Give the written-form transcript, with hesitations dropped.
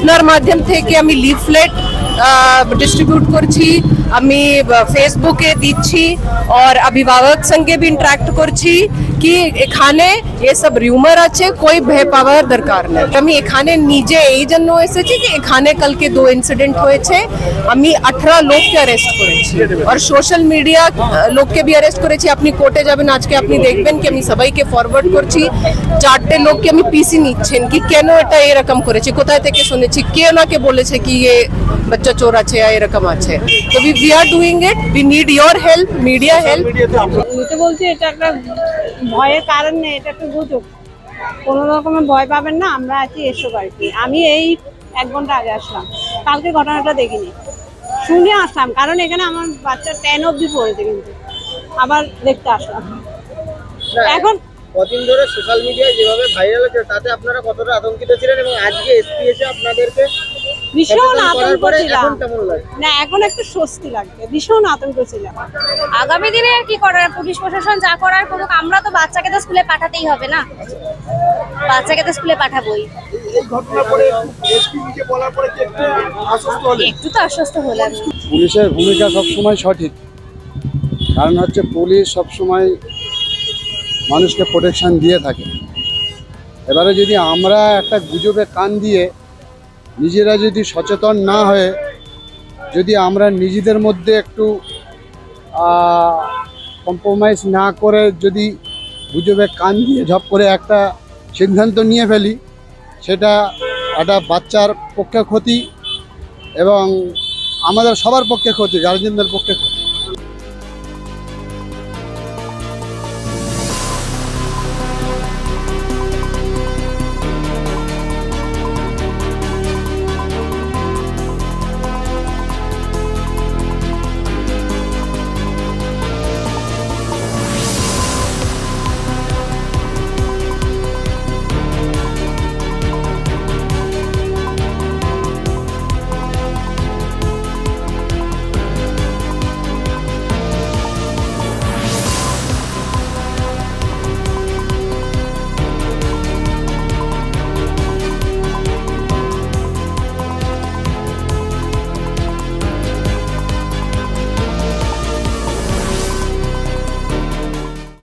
আপনার মাধ্যম থেকে আমি লিফলেট ডিস্ট্রিবিউট করছি, আমি ফেসবুকে দিচ্ছি और अभिभावक संगे भी इंटरेक्ट করছি কি এখানে এসব রিউমার আছে, কই ভয় পাওয়ার দরকার নেই। আমি এখানে নিজে এই জন্য এসেছি কি এখানে কালকে 2 ইনসিডেন্ট হয়েছে, আমি 18 লোককে অ্যারেস্ট করেছি আর সোশ্যাল মিডিয়া লোককে भी অ্যারেস্ট করেছি। আপনি কোর্টে যাবেন আজকে, আপনি দেখবেন কি আমি সবাইকে ফরওয়ার্ড করছি। 4টে লোককে আমি পিসি নিচ্ছেন কি কেন এটা এরকম করেছে, কোথায় থেকে শুনেছি, কে ওনাকে বলেছে কি এ বাচ্চা চোর আছে এরকম আছে। তো we are doing it, we need your help, media help। তো বলছি এটা একটা ভয়ের কারণ নেই, এটা একটা গুজব, কোনো রকমের ভয় পাবেন না, আমরা আছি এসো বাড়িতে। আমি এই 1 ঘন্টা আগে আসলাম, কালকে ঘটনাটা দেখিনি, শুনে আসলাম, কারণ এখানে আমার বাচ্চা 10 অবধি পড়েছে, কিন্তু আবার দেখতে আসলাম। এখন কদিন ধরে সোশ্যাল মিডিয়ায় যেভাবে ভাইরাল হচ্ছে তাতে আপনারা কতটা আতঙ্কিত ছিলেন এবং আজকে এসপি এসে আপনাদেরকে ভীষণ আতঙ্ক ছিলাম এখন কেমন লাগে? না, এখন একটু স্বস্তি লাগছে, ভীষণ আতঙ্ক ছিলাম। আগামী দিনে কি করার, পুলিশ প্রশাসন যা করার করুক, আমরা তো বাচ্চাকে তো স্কুলে পাঠাতেই হবে না, বাচ্চাকে তো স্কুলে পাঠাবোই। এই ঘটনা পরে এসপি কে বলার পরে কি একটু আশ্বস্ত হলেন? একটু তো আশ্বস্ত হলাম। পুলিশের ভূমিকা সবসময় সঠিক, কারণ হচ্ছে পুলিশ সবসময় মানুষকে প্রোটেকশন দিয়ে থাকে। এবারে যদি আমরা একটা গুজবে কান দিয়ে নিজেরা যদি সচেতন না হয়ে যদি আমরা নিজেদের মধ্যে একটু কম্প্রোমাইজ না করে যদি গুজবে কান দিয়ে ঝপ করে একটা সিদ্ধান্ত নিয়ে ফেলি, সেটা একটা বাচ্চার পক্ষে ক্ষতি এবং আমাদের সবার পক্ষে ক্ষতি, গার্জেনদের পক্ষে ক্ষতি।